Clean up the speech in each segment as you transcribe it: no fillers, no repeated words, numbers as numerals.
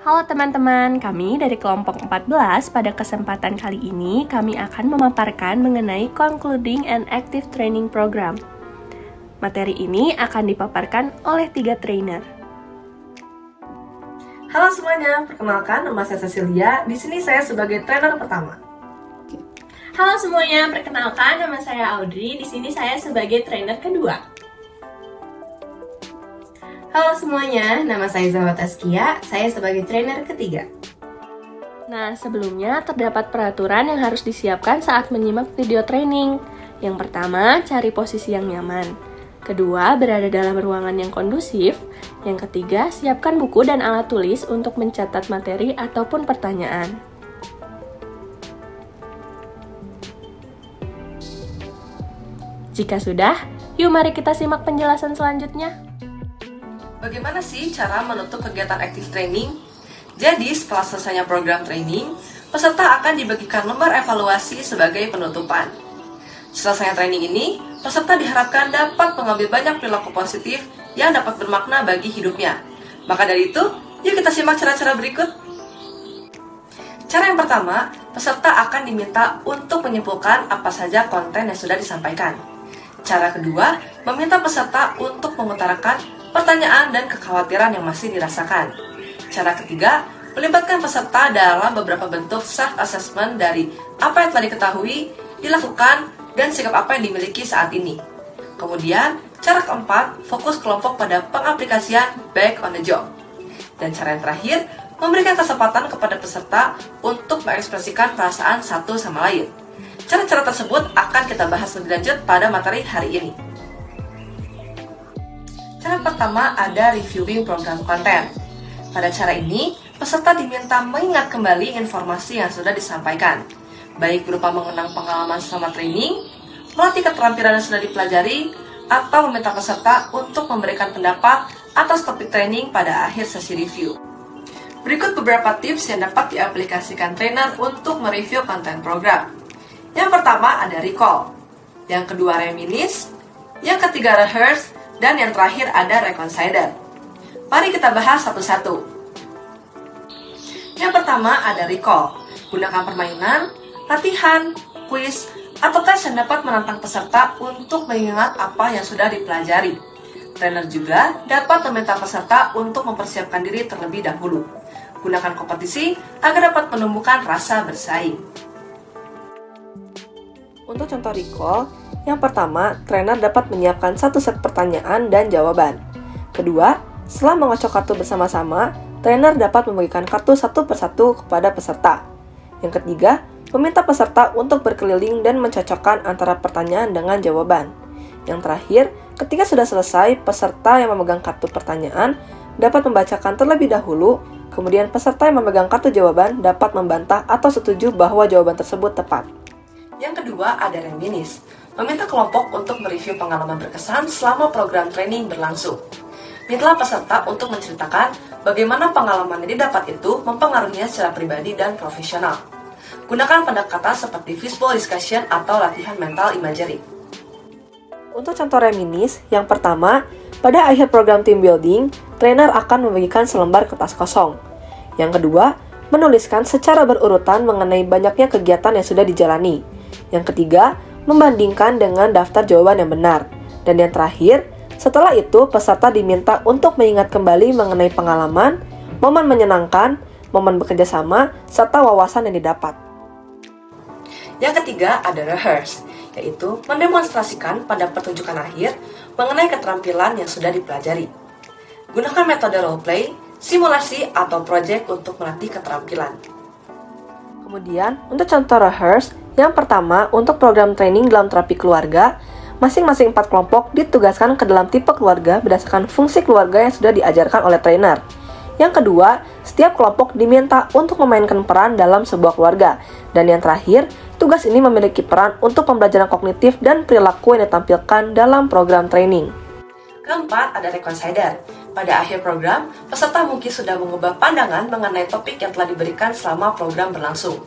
Halo teman-teman, kami dari kelompok 14. Pada kesempatan kali ini kami akan memaparkan mengenai Concluding an Active Training Program. Materi ini akan dipaparkan oleh 3 trainer. Halo semuanya, perkenalkan nama saya Cecilia. Di sini saya sebagai trainer pertama. Halo semuanya, perkenalkan nama saya Audrey. Di sini saya sebagai trainer kedua. Halo semuanya, nama saya Zahwa Taskia, saya sebagai trainer ketiga. Nah, sebelumnya terdapat peraturan yang harus disiapkan saat menyimak video training. Yang pertama, cari posisi yang nyaman. Kedua, berada dalam ruangan yang kondusif. Yang ketiga, siapkan buku dan alat tulis untuk mencatat materi ataupun pertanyaan. Jika sudah, yuk mari kita simak penjelasan selanjutnya. Bagaimana sih cara menutup kegiatan active training? Jadi, setelah selesainya program training, peserta akan dibagikan lembar evaluasi sebagai penutupan. Selesainya training ini, peserta diharapkan dapat mengambil banyak perilaku positif yang dapat bermakna bagi hidupnya. Maka dari itu, yuk kita simak cara-cara berikut. Cara yang pertama, peserta akan diminta untuk menyimpulkan apa saja konten yang sudah disampaikan. Cara kedua, meminta peserta untuk mengutarakan pertanyaan dan kekhawatiran yang masih dirasakan. Cara ketiga, melibatkan peserta dalam beberapa bentuk self-assessment dari apa yang telah diketahui, dilakukan, dan sikap apa yang dimiliki saat ini. Kemudian, cara keempat, fokus kelompok pada pengaplikasian back on the job. Dan cara yang terakhir, memberikan kesempatan kepada peserta untuk mengekspresikan perasaan satu sama lain. Cara-cara tersebut akan kita bahas lebih lanjut pada materi hari ini. Cara pertama ada reviewing program konten. Pada cara ini, peserta diminta mengingat kembali informasi yang sudah disampaikan, baik berupa mengenang pengalaman selama training, melatih keterampilan yang sudah dipelajari, atau meminta peserta untuk memberikan pendapat atas topik training pada akhir sesi review. Berikut beberapa tips yang dapat diaplikasikan trainer untuk mereview konten program. Yang pertama ada recall, yang kedua reminisce, yang ketiga rehearse, dan yang terakhir ada reconsider. Mari kita bahas satu-satu. Yang pertama ada recall. Gunakan permainan, latihan, kuis, atau tes yang dapat menantang peserta untuk mengingat apa yang sudah dipelajari. Trainer juga dapat meminta peserta untuk mempersiapkan diri terlebih dahulu. Gunakan kompetisi agar dapat menumbuhkan rasa bersaing. Untuk contoh recall, yang pertama, trainer dapat menyiapkan satu set pertanyaan dan jawaban. Kedua, setelah mengocok kartu bersama-sama, trainer dapat membagikan kartu satu persatu kepada peserta. Yang ketiga, meminta peserta untuk berkeliling dan mencocokkan antara pertanyaan dengan jawaban. Yang terakhir, ketika sudah selesai, peserta yang memegang kartu pertanyaan dapat membacakan terlebih dahulu, kemudian peserta yang memegang kartu jawaban dapat membantah atau setuju bahwa jawaban tersebut tepat. Yang kedua ada reminisce, meminta kelompok untuk mereview pengalaman berkesan selama program training berlangsung. Mintalah peserta untuk menceritakan bagaimana pengalaman yang didapat itu mempengaruhinya secara pribadi dan profesional. Gunakan pendekatan seperti fishbowl discussion atau latihan mental imagery. Untuk contoh reminisce, yang pertama, pada akhir program team building, trainer akan membagikan selembar kertas kosong. Yang kedua, menuliskan secara berurutan mengenai banyaknya kegiatan yang sudah dijalani. Yang ketiga, membandingkan dengan daftar jawaban yang benar. Dan yang terakhir, setelah itu peserta diminta untuk mengingat kembali mengenai pengalaman, momen menyenangkan, momen bekerja sama, serta wawasan yang didapat. Yang ketiga ada rehearse, yaitu mendemonstrasikan pada pertunjukan akhir mengenai keterampilan yang sudah dipelajari. Gunakan metode role-play, simulasi, atau project untuk melatih keterampilan. Kemudian, untuk contoh rehearse, yang pertama, untuk program training dalam terapi keluarga, masing-masing 4 kelompok ditugaskan ke dalam tipe keluarga berdasarkan fungsi keluarga yang sudah diajarkan oleh trainer. Yang kedua, setiap kelompok diminta untuk memainkan peran dalam sebuah keluarga. Dan yang terakhir, tugas ini memiliki peran untuk pembelajaran kognitif dan perilaku yang ditampilkan dalam program training. Keempat, ada reconsider. Pada akhir program, peserta mungkin sudah mengubah pandangan mengenai topik yang telah diberikan selama program berlangsung.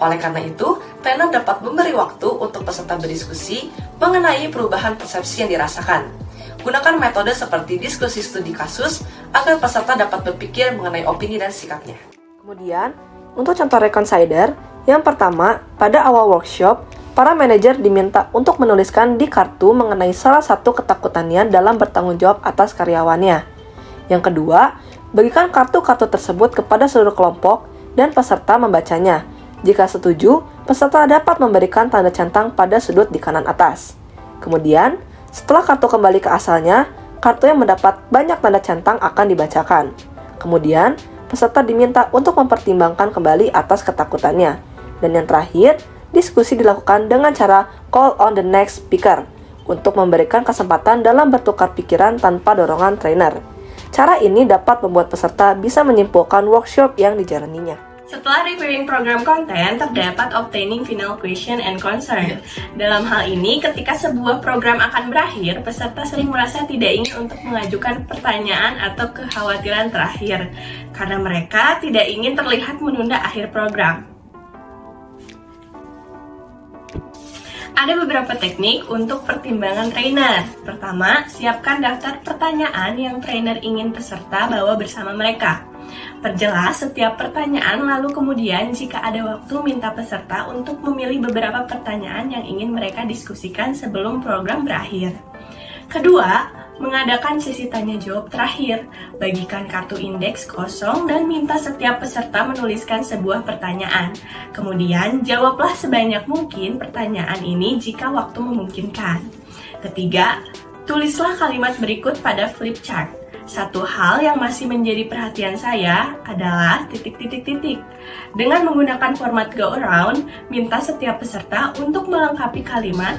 Oleh karena itu, trainer dapat memberi waktu untuk peserta berdiskusi mengenai perubahan persepsi yang dirasakan. Gunakan metode seperti diskusi studi kasus agar peserta dapat berpikir mengenai opini dan sikapnya. Kemudian, untuk contoh reconsider, yang pertama, pada awal workshop, para manajer diminta untuk menuliskan di kartu mengenai salah satu ketakutannya dalam bertanggung jawab atas karyawannya. Yang kedua, bagikan kartu-kartu tersebut kepada seluruh kelompok dan peserta membacanya. Jika setuju, peserta dapat memberikan tanda centang pada sudut di kanan atas. Kemudian, setelah kartu kembali ke asalnya, kartu yang mendapat banyak tanda centang akan dibacakan. Kemudian, peserta diminta untuk mempertimbangkan kembali atas ketakutannya. Dan yang terakhir, diskusi dilakukan dengan cara call on the next speaker untuk memberikan kesempatan dalam bertukar pikiran tanpa dorongan trainer. Cara ini dapat membuat peserta bisa menyimpulkan workshop yang dijalaninya. Setelah reviewing program konten, terdapat obtaining final question and concern. Dalam hal ini, ketika sebuah program akan berakhir, peserta sering merasa tidak ingin untuk mengajukan pertanyaan atau kekhawatiran terakhir, karena mereka tidak ingin terlihat menunda akhir program. Ada beberapa teknik untuk pertimbangan trainer. Pertama, siapkan daftar pertanyaan yang trainer ingin peserta bawa bersama mereka. Perjelas setiap pertanyaan, lalu kemudian jika ada waktu minta peserta untuk memilih beberapa pertanyaan yang ingin mereka diskusikan sebelum program berakhir. Kedua, mengadakan sesi tanya jawab terakhir. Bagikan kartu indeks kosong dan minta setiap peserta menuliskan sebuah pertanyaan. Kemudian, jawablah sebanyak mungkin pertanyaan ini jika waktu memungkinkan. Ketiga, tulislah kalimat berikut pada flip chart. Satu hal yang masih menjadi perhatian saya adalah titik-titik-titik. Dengan menggunakan format go around, minta setiap peserta untuk melengkapi kalimat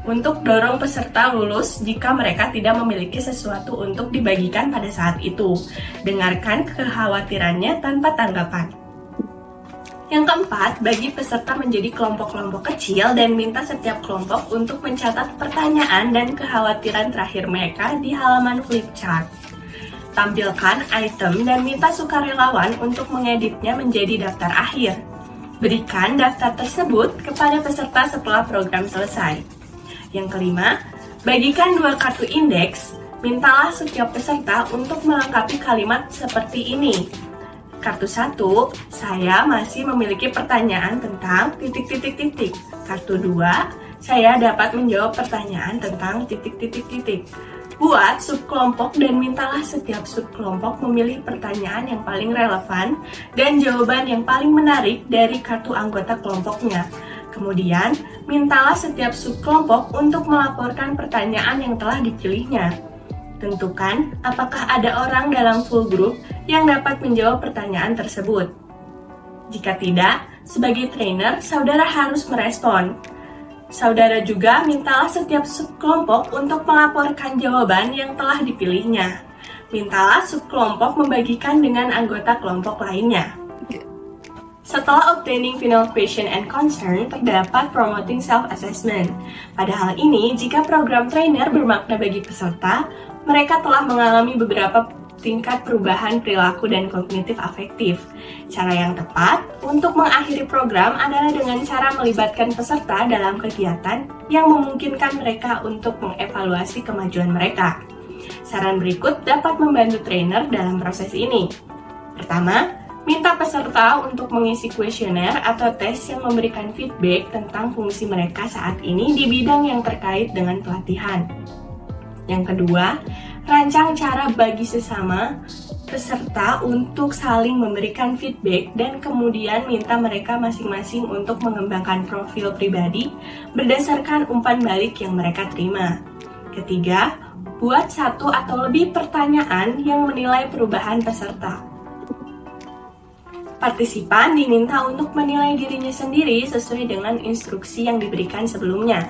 untuk dorong peserta lulus jika mereka tidak memiliki sesuatu untuk dibagikan pada saat itu. Dengarkan kekhawatirannya tanpa tanggapan. Yang keempat, bagi peserta menjadi kelompok-kelompok kecil dan minta setiap kelompok untuk mencatat pertanyaan dan kekhawatiran terakhir mereka di halaman flip chart. Tampilkan item dan minta sukarelawan untuk mengeditnya menjadi daftar akhir. Berikan daftar tersebut kepada peserta setelah program selesai. Yang kelima, bagikan 2 kartu indeks. Mintalah setiap peserta untuk melengkapi kalimat seperti ini. Kartu 1, saya masih memiliki pertanyaan tentang titik-titik-titik. Kartu 2, saya dapat menjawab pertanyaan tentang titik-titik-titik. Buat subkelompok dan mintalah setiap subkelompok memilih pertanyaan yang paling relevan dan jawaban yang paling menarik dari kartu anggota kelompoknya. Kemudian, mintalah setiap subkelompok untuk melaporkan pertanyaan yang telah dipilihnya. Tentukan apakah ada orang dalam full group yang dapat menjawab pertanyaan tersebut. Jika tidak, sebagai trainer, saudara harus merespon. Saudara juga mintalah setiap subkelompok untuk melaporkan jawaban yang telah dipilihnya. Mintalah subkelompok membagikan dengan anggota kelompok lainnya. Setelah obtaining final question and concern, terdapat promoting self-assessment. Pada hal ini, jika program trainer bermakna bagi peserta, mereka telah mengalami beberapa tingkat perubahan perilaku dan kognitif afektif. Cara yang tepat untuk mengakhiri program adalah dengan cara melibatkan peserta dalam kegiatan yang memungkinkan mereka untuk mengevaluasi kemajuan mereka. Saran berikut dapat membantu trainer dalam proses ini. Pertama, minta peserta untuk mengisi kuesioner atau tes yang memberikan feedback tentang fungsi mereka saat ini di bidang yang terkait dengan pelatihan. Yang kedua, rancang cara bagi sesama peserta untuk saling memberikan feedback dan kemudian minta mereka masing-masing untuk mengembangkan profil pribadi berdasarkan umpan balik yang mereka terima. Ketiga, buat 1 atau lebih pertanyaan yang menilai perubahan peserta. Partisipan diminta untuk menilai dirinya sendiri sesuai dengan instruksi yang diberikan sebelumnya.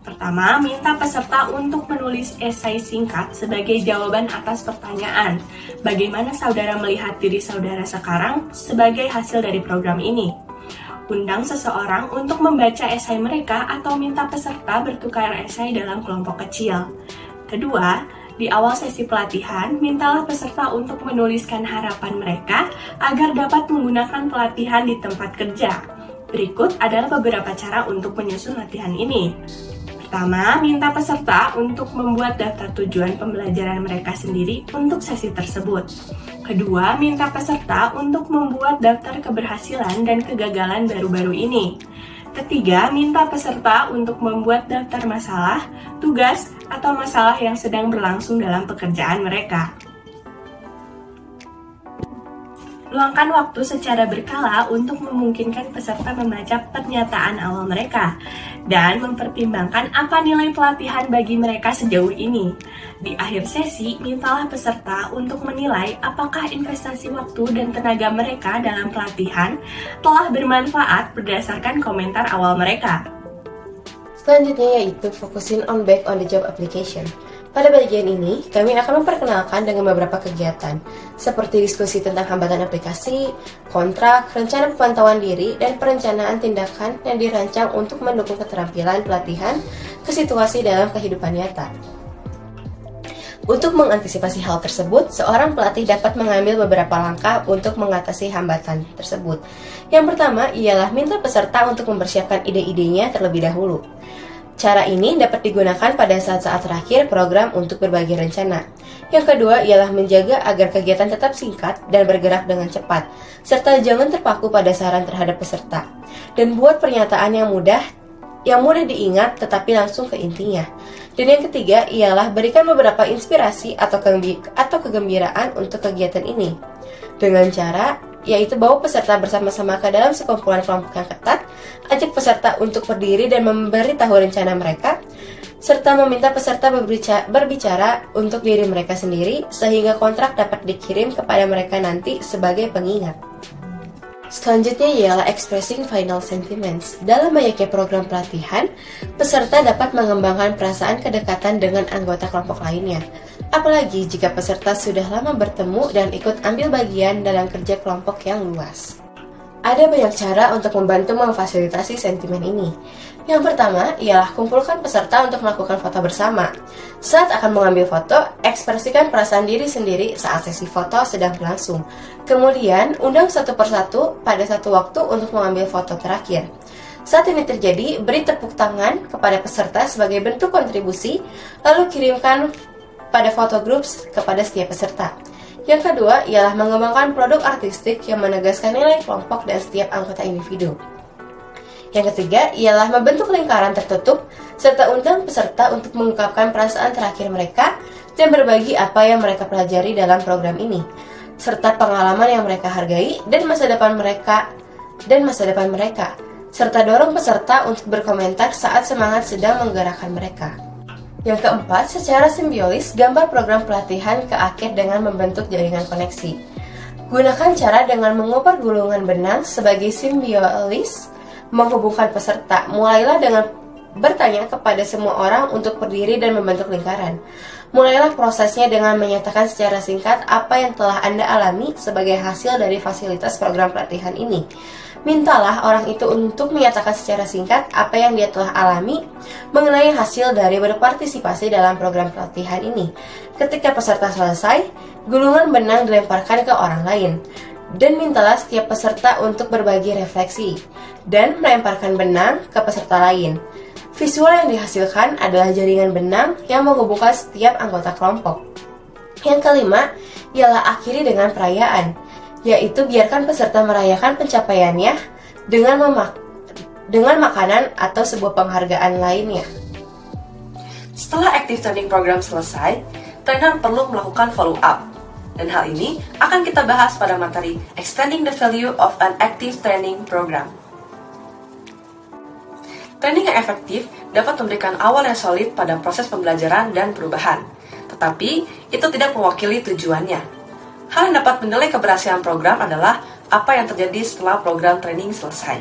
Pertama, minta peserta untuk menulis esai singkat sebagai jawaban atas pertanyaan. Bagaimana saudara melihat diri saudara sekarang sebagai hasil dari program ini? Undang seseorang untuk membaca esai mereka atau minta peserta bertukar esai dalam kelompok kecil. Kedua, di awal sesi pelatihan, mintalah peserta untuk menuliskan harapan mereka agar dapat menggunakan pelatihan di tempat kerja. Berikut adalah beberapa cara untuk menyusun latihan ini. Pertama, minta peserta untuk membuat daftar tujuan pembelajaran mereka sendiri untuk sesi tersebut. Kedua, minta peserta untuk membuat daftar keberhasilan dan kegagalan baru-baru ini. Ketiga, minta peserta untuk membuat daftar masalah, tugas, atau masalah yang sedang berlangsung dalam pekerjaan mereka. Luangkan waktu secara berkala untuk memungkinkan peserta membaca pernyataan awal mereka dan mempertimbangkan apa nilai pelatihan bagi mereka sejauh ini. Di akhir sesi, mintalah peserta untuk menilai apakah investasi waktu dan tenaga mereka dalam pelatihan telah bermanfaat berdasarkan komentar awal mereka. Selanjutnya yaitu focusing on back on the job application. Pada bagian ini, kami akan memperkenalkan dengan beberapa kegiatan, seperti diskusi tentang hambatan aplikasi, kontrak, rencana pemantauan diri, dan perencanaan tindakan yang dirancang untuk mendukung keterampilan pelatihan ke situasi dalam kehidupan nyata. Untuk mengantisipasi hal tersebut, seorang pelatih dapat mengambil beberapa langkah untuk mengatasi hambatan tersebut. Yang pertama ialah minta peserta untuk mempersiapkan ide-idenya terlebih dahulu. Cara ini dapat digunakan pada saat-saat terakhir program untuk berbagi rencana. Yang kedua ialah menjaga agar kegiatan tetap singkat dan bergerak dengan cepat, serta jangan terpaku pada saran terhadap peserta. Dan buat pernyataan yang mudah diingat tetapi langsung ke intinya. Dan yang ketiga ialah berikan beberapa inspirasi atau kegembiraan untuk kegiatan ini. Dengan cara yaitu bawa peserta bersama-sama ke dalam sekumpulan kelompok yang ketat, ajak peserta untuk berdiri dan memberitahu rencana mereka, serta meminta peserta berbicara untuk diri mereka sendiri sehingga kontrak dapat dikirim kepada mereka nanti sebagai pengingat. Selanjutnya ialah expressing final sentiments. Dalam banyaknya program pelatihan, peserta dapat mengembangkan perasaan kedekatan dengan anggota kelompok lainnya. Apalagi jika peserta sudah lama bertemu dan ikut ambil bagian dalam kerja kelompok yang luas. Ada banyak cara untuk membantu memfasilitasi sentimen ini. Yang pertama ialah kumpulkan peserta untuk melakukan foto bersama. Saat akan mengambil foto, ekspresikan perasaan diri sendiri saat sesi foto sedang berlangsung. Kemudian, undang satu persatu pada satu waktu untuk mengambil foto terakhir. Saat ini terjadi, beri tepuk tangan kepada peserta sebagai bentuk kontribusi, lalu kirimkan pada foto groups kepada setiap peserta. Yang kedua ialah mengembangkan produk artistik yang menegaskan nilai kelompok dan setiap anggota individu. Yang ketiga ialah membentuk lingkaran tertutup serta undang peserta untuk mengungkapkan perasaan terakhir mereka dan berbagi apa yang mereka pelajari dalam program ini, serta pengalaman yang mereka hargai dan masa depan mereka, serta dorong peserta untuk berkomentar saat semangat sedang menggerakkan mereka. Yang keempat, secara simbiolis, gambar program pelatihan ke akhir dengan membentuk jaringan koneksi. Gunakan cara dengan mengupar gulungan benang sebagai simbiolis menghubungkan peserta. Mulailah dengan bertanya kepada semua orang untuk berdiri dan membentuk lingkaran. Mulailah prosesnya dengan menyatakan secara singkat apa yang telah Anda alami sebagai hasil dari fasilitas program pelatihan ini. Mintalah orang itu untuk menyatakan secara singkat apa yang dia telah alami mengenai hasil dari berpartisipasi dalam program pelatihan ini. Ketika peserta selesai, gulungan benang dilemparkan ke orang lain. Dan mintalah setiap peserta untuk berbagi refleksi dan melemparkan benang ke peserta lain. Visual yang dihasilkan adalah jaringan benang yang menghubungkan setiap anggota kelompok. Yang kelima ialah akhiri dengan perayaan, yaitu biarkan peserta merayakan pencapaiannya dengan makanan atau sebuah penghargaan lainnya. Setelah active training program selesai, trainer perlu melakukan follow up. Dan hal ini akan kita bahas pada materi Extending the Value of an Active Training Program. Training yang efektif dapat memberikan awal yang solid pada proses pembelajaran dan perubahan, tetapi itu tidak mewakili tujuannya. Hal yang dapat menilai keberhasilan program adalah apa yang terjadi setelah program training selesai.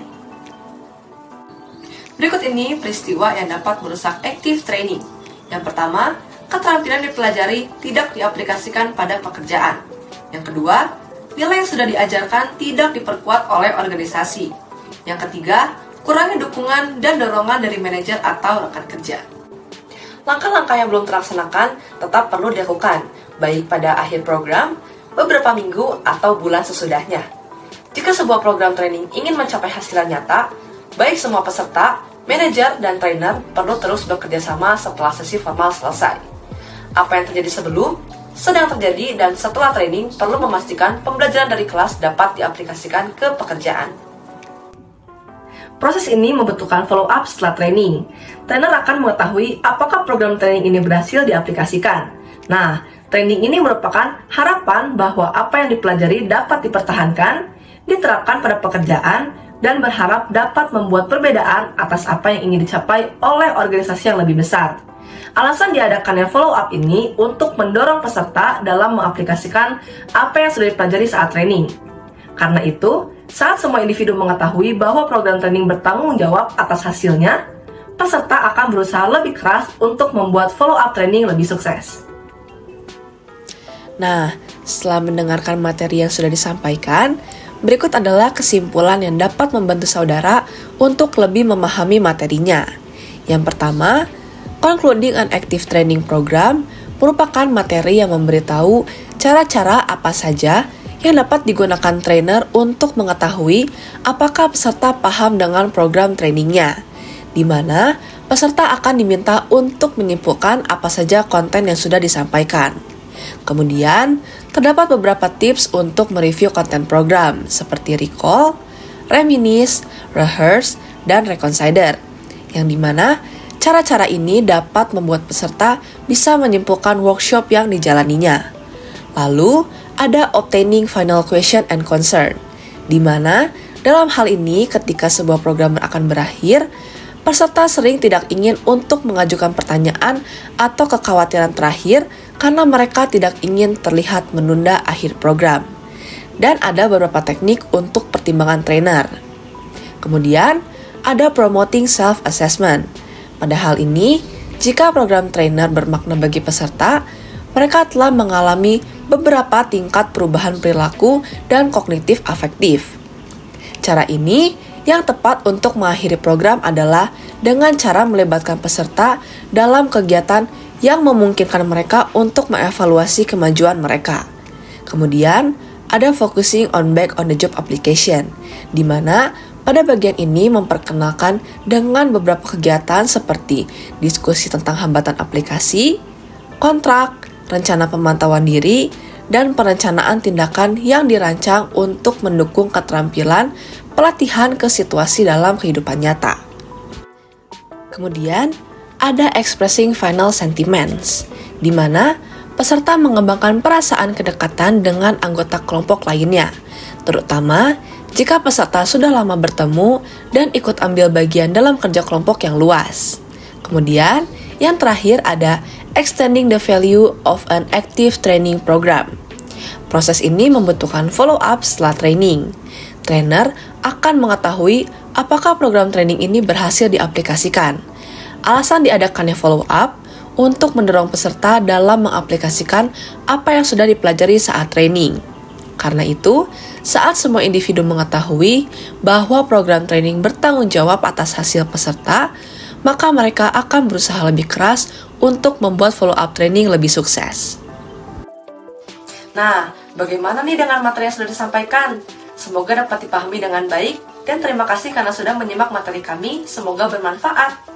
Berikut ini peristiwa yang dapat merusak active training. Yang pertama, keterampilan dipelajari tidak diaplikasikan pada pekerjaan. Yang kedua, nilai yang sudah diajarkan tidak diperkuat oleh organisasi. Yang ketiga, kurangnya dukungan dan dorongan dari manajer atau rekan kerja. Langkah-langkah yang belum terlaksanakan tetap perlu dilakukan, baik pada akhir program, beberapa minggu, atau bulan sesudahnya. Jika sebuah program training ingin mencapai hasil nyata, baik semua peserta Manajer dan trainer perlu terus bekerja sama setelah sesi formal selesai. Apa yang terjadi sebelum, sedang terjadi, dan setelah training perlu memastikan pembelajaran dari kelas dapat diaplikasikan ke pekerjaan. Proses ini membutuhkan follow-up setelah training. Trainer akan mengetahui apakah program training ini berhasil diaplikasikan. Nah, training ini merupakan harapan bahwa apa yang dipelajari dapat dipertahankan, diterapkan pada pekerjaan, dan berharap dapat membuat perbedaan atas apa yang ingin dicapai oleh organisasi yang lebih besar. Alasan diadakannya follow-up ini untuk mendorong peserta dalam mengaplikasikan apa yang sudah dipelajari saat training. Karena itu, saat semua individu mengetahui bahwa program training bertanggung jawab atas hasilnya, peserta akan berusaha lebih keras untuk membuat follow-up training lebih sukses. Nah, setelah mendengarkan materi yang sudah disampaikan, berikut adalah kesimpulan yang dapat membantu saudara untuk lebih memahami materinya. Yang pertama, Concluding an Active Training Program merupakan materi yang memberitahu cara-cara apa saja yang dapat digunakan trainer untuk mengetahui apakah peserta paham dengan program trainingnya, di mana peserta akan diminta untuk menyimpulkan apa saja konten yang sudah disampaikan. Kemudian, terdapat beberapa tips untuk mereview konten program, seperti recall, reminisce, rehearse, dan reconsider, yang dimana cara-cara ini dapat membuat peserta bisa menyimpulkan workshop yang dijalaninya. Lalu, ada obtaining final question and concern, di mana dalam hal ini ketika sebuah program akan berakhir, peserta sering tidak ingin untuk mengajukan pertanyaan atau kekhawatiran terakhir karena mereka tidak ingin terlihat menunda akhir program. Dan ada beberapa teknik untuk pertimbangan trainer. Kemudian, ada promoting self-assessment. Pada hal ini, jika program trainer bermakna bagi peserta, mereka telah mengalami beberapa tingkat perubahan perilaku dan kognitif afektif. Cara ini yang tepat untuk mengakhiri program adalah dengan cara melibatkan peserta dalam kegiatan yang memungkinkan mereka untuk mengevaluasi kemajuan mereka. Kemudian, ada focusing on back on the job application, di mana pada bagian ini memperkenalkan dengan beberapa kegiatan seperti diskusi tentang hambatan aplikasi, kontrak, rencana pemantauan diri, dan perencanaan tindakan yang dirancang untuk mendukung keterampilan pelatihan ke situasi dalam kehidupan nyata. Kemudian, ada expressing final sentiments, di mana peserta mengembangkan perasaan kedekatan dengan anggota kelompok lainnya, terutama jika peserta sudah lama bertemu dan ikut ambil bagian dalam kerja kelompok yang luas. Kemudian, yang terakhir ada extending the value of an active training program. Proses ini membutuhkan follow-up setelah training. Trainer akan mengetahui apakah program training ini berhasil diaplikasikan. Alasan diadakannya follow-up untuk mendorong peserta dalam mengaplikasikan apa yang sudah dipelajari saat training. Karena itu, saat semua individu mengetahui bahwa program training bertanggung jawab atas hasil peserta, maka mereka akan berusaha lebih keras untuk membuat follow-up training lebih sukses. Nah, bagaimana nih dengan materi yang sudah disampaikan? Semoga dapat dipahami dengan baik, dan terima kasih karena sudah menyimak materi kami. Semoga bermanfaat.